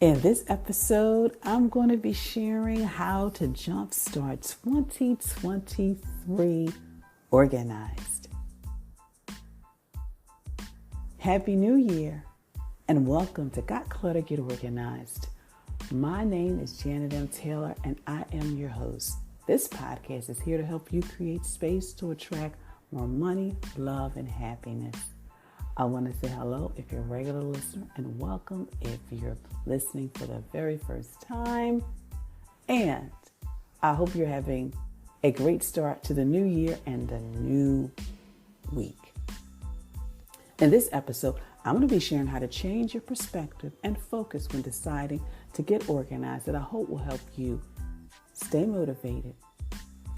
In this episode, I'm going to be sharing how to jumpstart 2023 organized. Happy New Year and welcome to Got Clutter, Get Organized. My name is Janet M. Taylor and I am your host. This podcast is here to help you create space to attract more money, love, and happiness. I want to say hello if you're a regular listener and welcome if you're listening for the very first time. And I hope you're having a great start to the new year and the new week. In this episode, I'm going to be sharing how to change your perspective and focus when deciding to get organized that I hope will help you stay motivated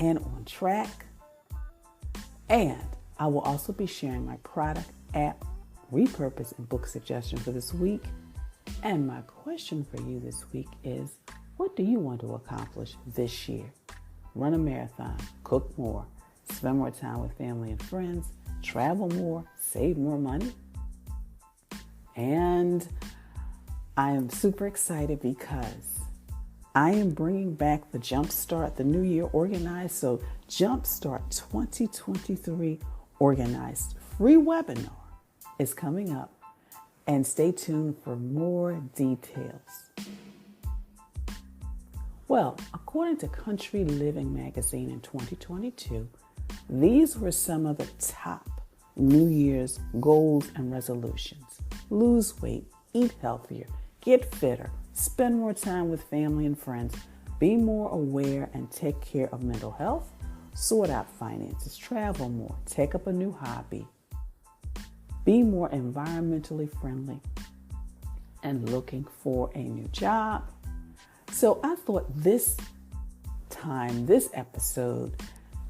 and on track. And I will also be sharing my product, app, repurpose, and book suggestion for this week. And my question for you this week is, what do you want to accomplish this year? Run a marathon, cook more, spend more time with family and friends, travel more, save more money. And I am super excited because I am bringing back the Jumpstart, the New Year Organized. So Jumpstart 2023 Organized free webinar is coming up, and stay tuned for more details. Well, according to Country Living magazine in 2022, these were some of the top New Year's goals and resolutions. Lose weight, eat healthier, get fitter, spend more time with family and friends, be more aware and take care of mental health, sort out finances, travel more, take up a new hobby, be more environmentally friendly, and looking for a new job. So I thought this episode,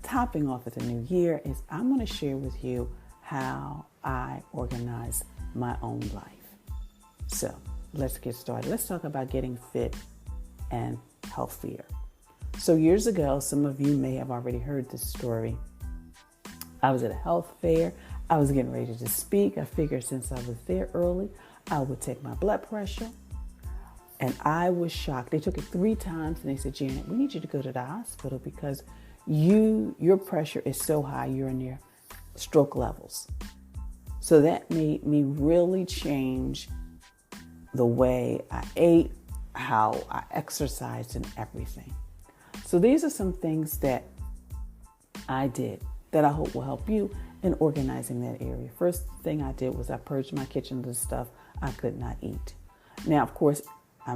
topping off at the new year, is I'm going to share with you how I organize my own life. So let's get started. Let's talk about getting fit and healthier. So years ago, some of you may have already heard this story. I was at a health fair. I was getting ready to speak. I figured since I was there early, I would take my blood pressure. And I was shocked. They took it 3 times and they said, Janet, we need you to go to the hospital because your pressure is so high, you're near stroke levels. So that made me really change the way I ate, how I exercised, and everything. So these are some things that I did that I hope will help you in organizing that area. First thing I did was I purged my kitchen of the stuff I could not eat. Now, of course, I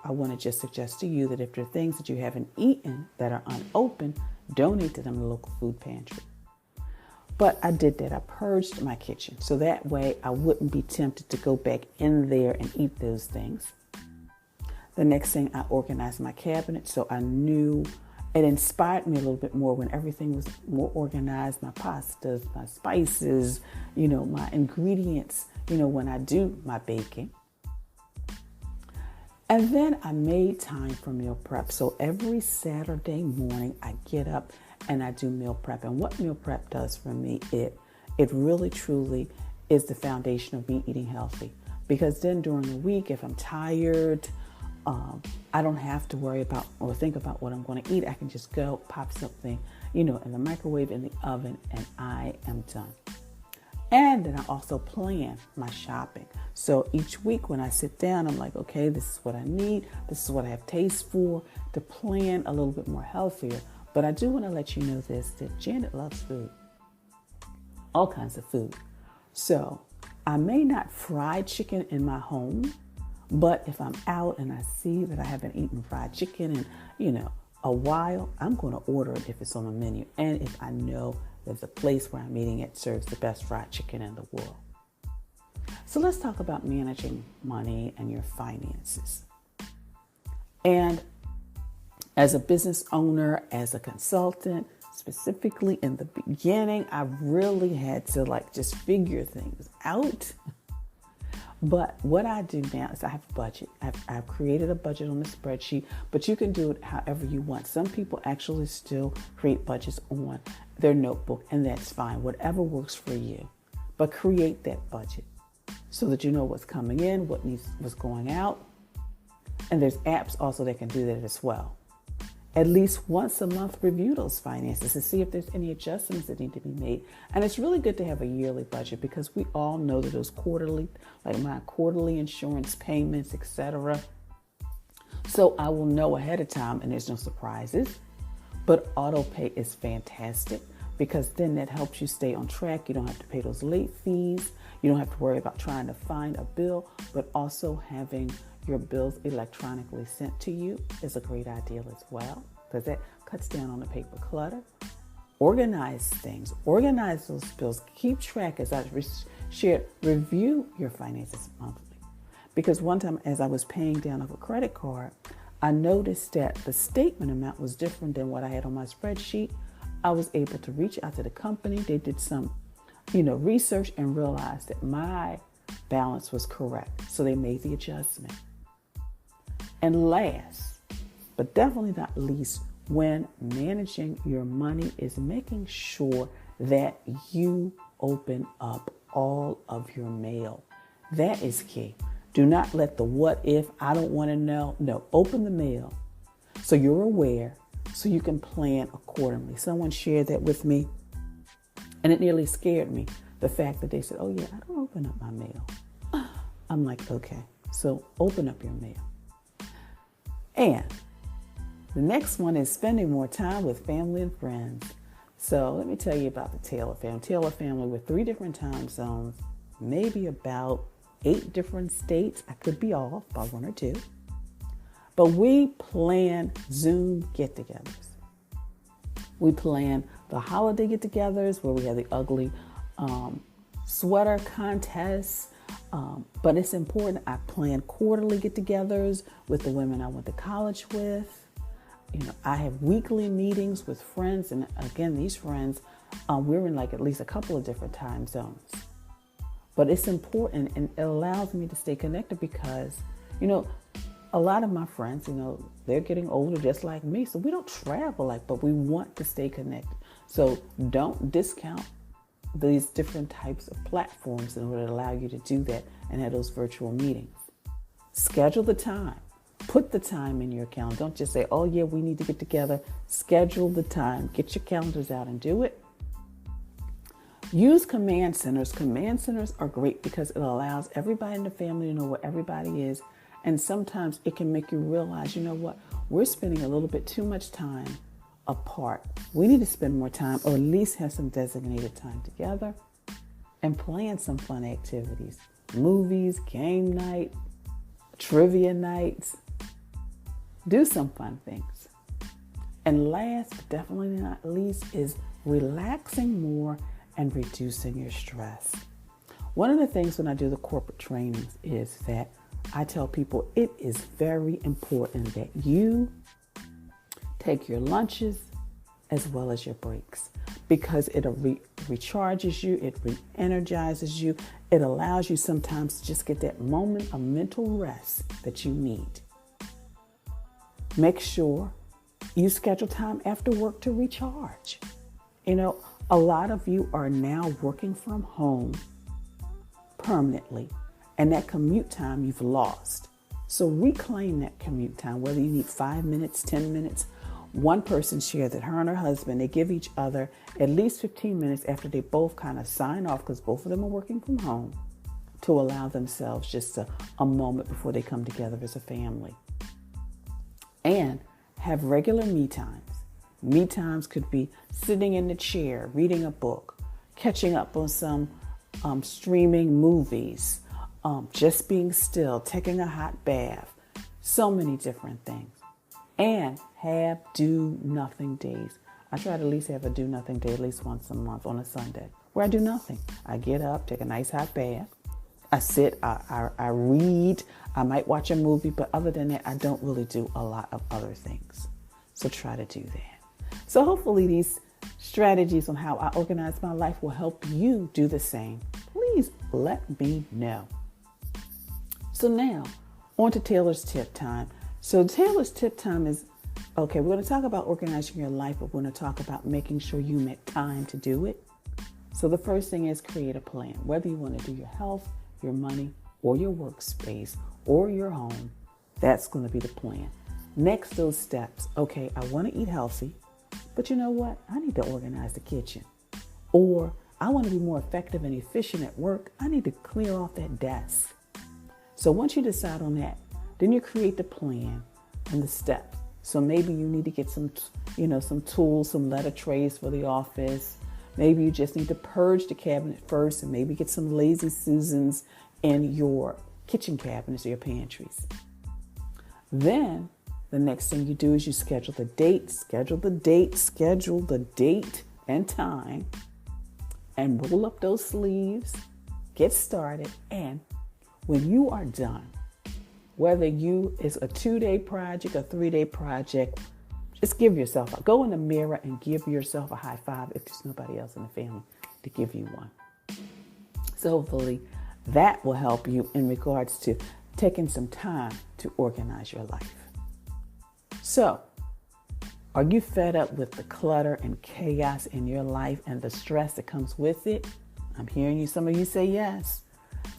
want to just suggest to you that if there are things that you haven't eaten that are unopened, donate to them in the local food pantry. But I did that. I purged my kitchen so that way I wouldn't be tempted to go back in there and eat those things. The next thing, I organized my cabinet so I knew it inspired me a little bit more when everything was more organized. My pastas, my spices, my ingredients, when I do my baking. And then I made time for meal prep. So every Saturday morning I get up and I do meal prep. And what meal prep does for me, it really truly is the foundation of me eating healthy. Because then during the week, if I'm tired, I don't have to worry about or think about what I'm going to eat. I can just go pop something, in the microwave, in the oven, and I am done. And then I also plan my shopping. So each week when I sit down, I'm like, okay, this is what I need. This is what I have taste for, to plan a little bit more healthier. But I do want to let you know this, that Janet loves food. All kinds of food. So I may not fry chicken in my home, but if I'm out and I see that I haven't eaten fried chicken in, a while, I'm going to order it if it's on the menu. And if I know that the place where I'm eating it serves the best fried chicken in the world. So let's talk about managing money and your finances. And as a business owner, as a consultant, specifically in the beginning, I really had to just figure things out. But what I do now is I have a budget. I've created a budget on the spreadsheet, but you can do it however you want. Some people actually still create budgets on their notebook, and that's fine. Whatever works for you. But create that budget so that you know what's coming in, what's going out. And there's apps also that can do that as well. At least once a month, review those finances to see if there's any adjustments that need to be made. And it's really good to have a yearly budget because we all know that those quarterly, like my quarterly insurance payments, etc. So I will know ahead of time and there's no surprises. But auto pay is fantastic because then that helps you stay on track. You don't have to pay those late fees. You don't have to worry about trying to find a bill, but also having your bills electronically sent to you is a great idea as well because that cuts down on the paper clutter. Organize things, organize those bills, keep track as I shared, review your finances monthly. Because one time as I was paying down off a credit card, I noticed that the statement amount was different than what I had on my spreadsheet. I was able to reach out to the company. They did some, research and realized that my balance was correct. So they made the adjustment. And last, but definitely not least, when managing your money is making sure that you open up all of your mail. That is key. Do not let the what if, I don't want to know. No, open the mail so you're aware, so you can plan accordingly. Someone shared that with me and it nearly scared me. The fact that they said, oh yeah, I don't open up my mail. I'm like, okay, so open up your mail. And the next one is spending more time with family and friends. So let me tell you about the Taylor family. Taylor family with 3 different time zones, maybe about 8 different states. I could be off by 1 or 2. But we plan Zoom get-togethers. We plan the holiday get-togethers where we have the ugly sweater contests. But it's important. I plan quarterly get-togethers with the women I went to college with. I have weekly meetings with friends. And again, these friends, we're in like at least a couple of different time zones. But it's important and it allows me to stay connected because, a lot of my friends, they're getting older just like me. So we don't travel but we want to stay connected. So don't discount these different types of platforms in order to allow you to do that and have those virtual meetings. Schedule the time. Put the time in your calendar. Don't just say, oh yeah, we need to get together. Schedule the time. Get your calendars out and do it. Use command centers. Command centers are great because it allows everybody in the family to know where everybody is. And sometimes it can make you realize, we're spending a little bit too much time apart. We need to spend more time or at least have some designated time together and plan some fun activities. Movies, game night, trivia nights. Do some fun things. And last, but definitely not least, is relaxing more and reducing your stress. One of the things when I do the corporate trainings is that I tell people it is very important that you take your lunches as well as your breaks because it recharges you, it re-energizes you, it allows you sometimes to just get that moment of mental rest that you need. Make sure you schedule time after work to recharge. A lot of you are now working from home permanently, and that commute time you've lost. So reclaim that commute time, whether you need 5 minutes, 10 minutes. One person shared that her and her husband, they give each other at least 15 minutes after they both kind of sign off, because both of them are working from home, to allow themselves just a moment before they come together as a family. And have regular me times. Me times could be sitting in the chair, reading a book, catching up on some streaming movies, just being still, taking a hot bath, so many different things. And have do nothing days. I try to at least have a do nothing day at least once a month on a Sunday where I do nothing. I get up, take a nice hot bath. I sit, I read, I might watch a movie, but other than that, I don't really do a lot of other things. So try to do that. So hopefully these strategies on how I organize my life will help you do the same. Please let me know. So now, on to Taylor's tip time. So Taylor's tip time is, okay, we're going to talk about organizing your life, but we're going to talk about making sure you make time to do it. So the first thing is create a plan. Whether you want to do your health, your money, or your workspace, or your home, That's going to be the plan. Next, those steps. Okay, I want to eat healthy, but you know what? I need to organize the kitchen. Or I want to be more effective and efficient at work. I need to clear off that desk. So once you decide on that, then you create the plan and the steps. So maybe you need to get some tools, some letter trays for the office. Maybe you just need to purge the cabinet first and maybe get some Lazy Susans in your kitchen cabinets or your pantries. Then the next thing you do is you schedule the date and time, and roll up those sleeves, get started. And when you are done, whether it's a 2-day project, a 3-day project, just go in the mirror and give yourself a high five if there's nobody else in the family to give you one. So hopefully that will help you in regards to taking some time to organize your life. So, are you fed up with the clutter and chaos in your life and the stress that comes with it? I'm hearing some of you say yes.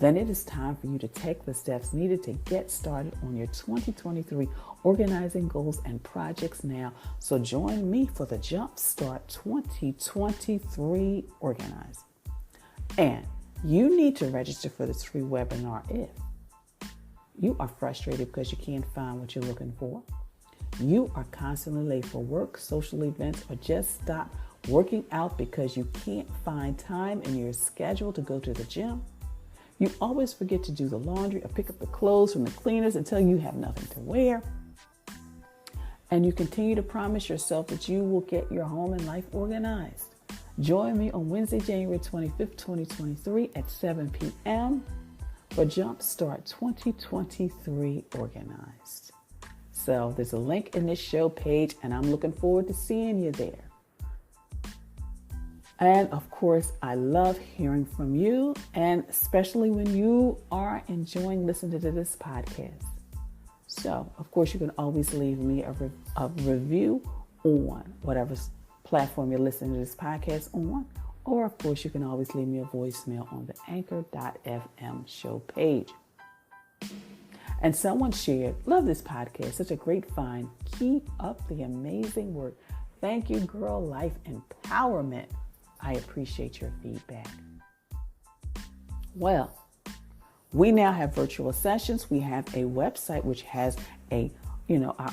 Then it is time for you to take the steps needed to get started on your 2023 organizing goals and projects now. So join me for the Jumpstart 2023 Organize. And you need to register for this free webinar if you are frustrated because you can't find what you're looking for. You are constantly late for work, social events, or just stop working out because you can't find time in your schedule to go to the gym. You always forget to do the laundry or pick up the clothes from the cleaners until you have nothing to wear. And you continue to promise yourself that you will get your home and life organized. Join me on Wednesday, January 25th, 2023 at 7 p.m. for Jumpstart 2023 Organized. So there's a link in this show page, and I'm looking forward to seeing you there. And of course, I love hearing from you, and especially when you are enjoying listening to this podcast. So, of course, you can always leave me a review on whatever platform you're listening to this podcast on. Or, of course, you can always leave me a voicemail on the anchor.fm show page. And someone shared, love this podcast, such a great find. Keep up the amazing work. Thank you, Girl Life Empowerment. I appreciate your feedback. Well, we now have virtual sessions. We have a website which has our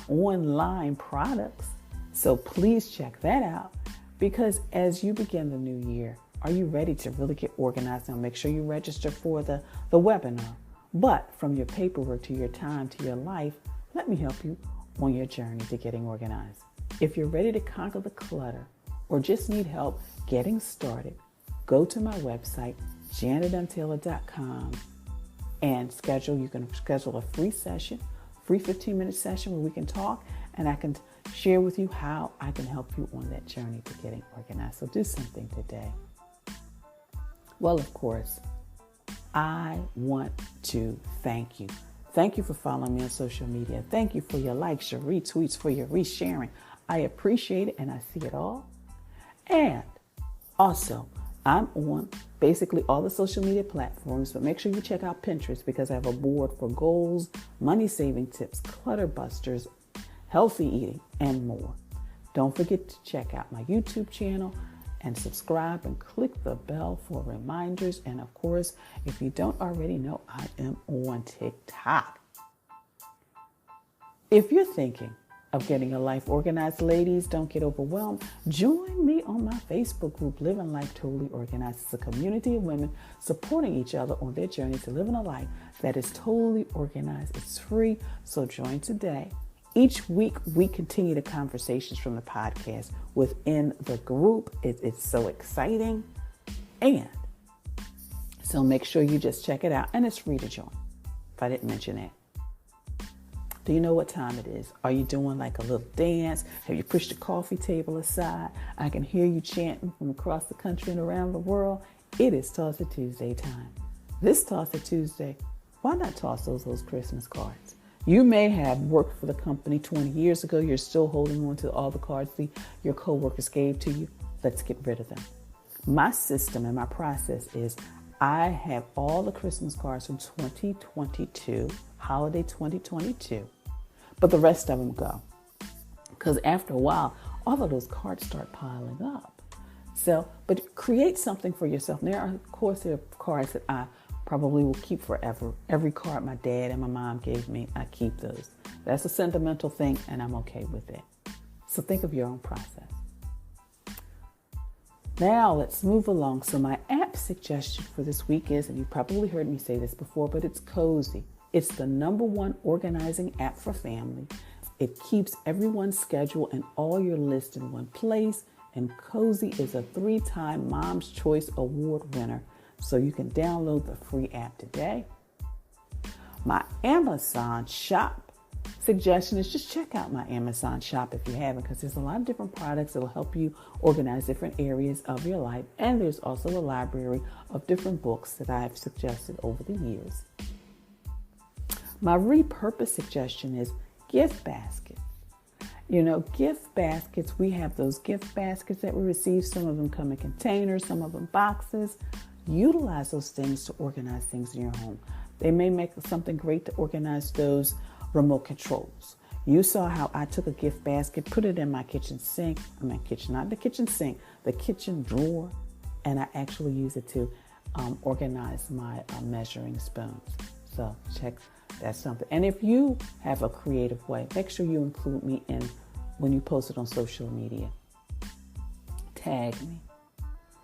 online products. So please check that out, because as you begin the new year, are you ready to really get organized? Now make sure you register for the webinar. But from your paperwork to your time to your life, let me help you on your journey to getting organized. If you're ready to conquer the clutter or just need help getting started, go to my website, janetmtaylor.com, and you can schedule a free session, free 15-minute session where we can talk, and I can share with you how I can help you on that journey to getting organized. So do something today. Well, of course, I want to thank you. Thank you for following me on social media. Thank you for your likes, your retweets, for your resharing. I appreciate it, and I see it all. And also, I'm on basically all the social media platforms, but make sure you check out Pinterest, because I have a board for goals, money-saving tips, clutter busters, healthy eating, and more. Don't forget to check out my YouTube channel and subscribe and click the bell for reminders. And of course, if you don't already know, I am on TikTok. If you're thinking of getting a life organized, ladies, don't get overwhelmed. Join me on my Facebook group, Living Life Totally Organized. It's a community of women supporting each other on their journey to living a life that is totally organized. It's free, so join today. Each week, we continue the conversations from the podcast within the group. It's so exciting. And so make sure you just check it out. And it's free to join, if I didn't mention that. Do you know what time it is? Are you doing like a little dance? Have you pushed the coffee table aside? I can hear you chanting from across the country and around the world. It is Toss It Tuesday time. This Toss It Tuesday, why not toss those Christmas cards? You may have worked for the company 20 years ago. You're still holding on to all the cards your coworkers gave to you. Let's get rid of them. My system and my process is I have all the Christmas cards from 2022, holiday 2022. but the rest of them go. Because after a while, all of those cards start piling up. So, but create something for yourself. There are cards that I probably will keep forever. Every card my dad and my mom gave me, I keep those. That's a sentimental thing, and I'm okay with it. So think of your own process. Now let's move along. So my app suggestion for this week is, and you probably heard me say this before, but it's Cozy. It's the #1 organizing app for family. It keeps everyone's schedule and all your lists in one place. And Cozy is a 3-time Mom's Choice Award winner. So you can download the free app today. My Amazon shop suggestion is just check out my Amazon shop if you haven't, because there's a lot of different products that will help you organize different areas of your life. And there's also a library of different books that I've suggested over the years. My repurpose suggestion is gift baskets. Gift baskets, we have those gift baskets that we receive. Some of them come in containers, some of them boxes. Utilize those things to organize things in your home. They may make something great to organize those remote controls. You saw how I took a gift basket, put it in my kitchen sink. Not the kitchen sink, the kitchen drawer. And I actually use it to organize my measuring spoons. So that's something. And if you have a creative way, make sure you include me in when you post it on social media. Tag me.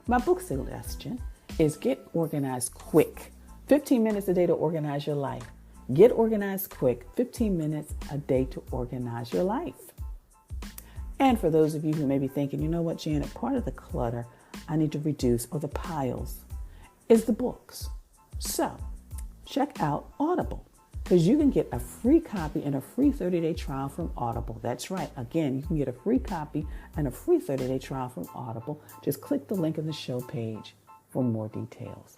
My book suggestion is Get Organized Quick. 15 minutes a day to organize your life. Get organized quick. 15 minutes a day to organize your life. And for those of you who may be thinking, you know what, Janet, part of the clutter I need to reduce, or the piles, is the books. So check out Audible, because you can get a free copy and a free 30-day trial from Audible. That's right. Again, you can get a free copy and a free 30-day trial from Audible. Just click the link in the show page for more details.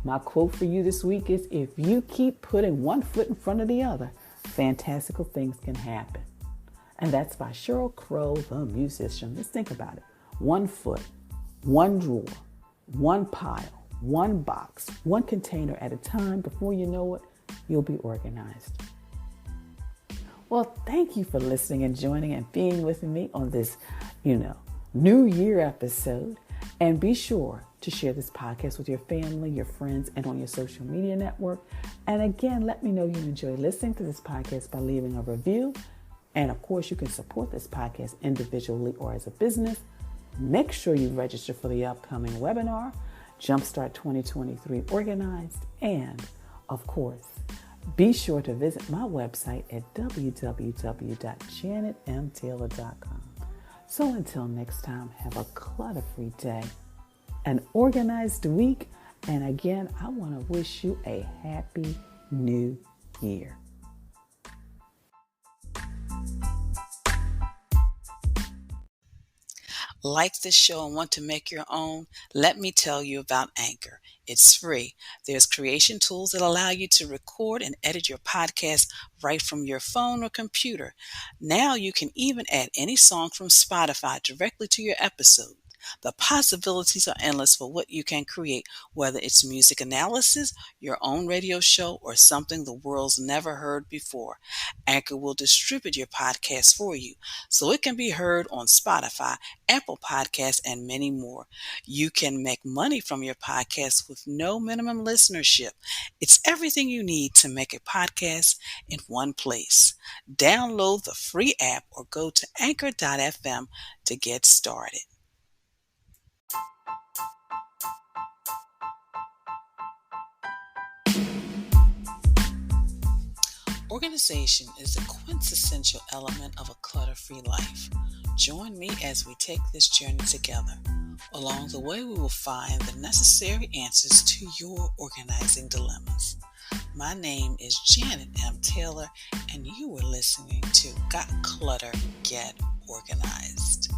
My quote for you this week is, if you keep putting one foot in front of the other, fantastical things can happen. And that's by Sheryl Crow, the musician. Let's think about it. 1 foot, 1 drawer, 1 pile, 1 box, 1 container at a time. Before you know it, you'll be organized. Well, thank you for listening and joining and being with me on this, New Year episode. And be sure to share this podcast with your family, your friends, and on your social media network. And again, let me know you enjoy listening to this podcast by leaving a review. And of course, you can support this podcast individually or as a business. Make sure you register for the upcoming webinar, Jumpstart 2023 Organized. And of course, be sure to visit my website at www.janetmtaylor.com. So until next time, have a clutter-free day, an organized week, and again, I want to wish you a happy new year. Like this show and want to make your own? Let me tell you about Anchor. It's free. There's creation tools that allow you to record and edit your podcast right from your phone or computer. Now you can even add any song from Spotify directly to your episode. The possibilities are endless for what you can create, whether it's music analysis, your own radio show, or something the world's never heard before. Anchor will distribute your podcast for you, so it can be heard on Spotify, Apple Podcasts, and many more. You can make money from your podcast with no minimum listenership. It's everything you need to make a podcast in one place. Download the free app or go to anchor.fm to get started. Organization is a quintessential element of a clutter-free life. Join me as we take this journey together. Along the way, we will find the necessary answers to your organizing dilemmas. My name is Janet M. Taylor, and you are listening to Got Clutter, Get Organized.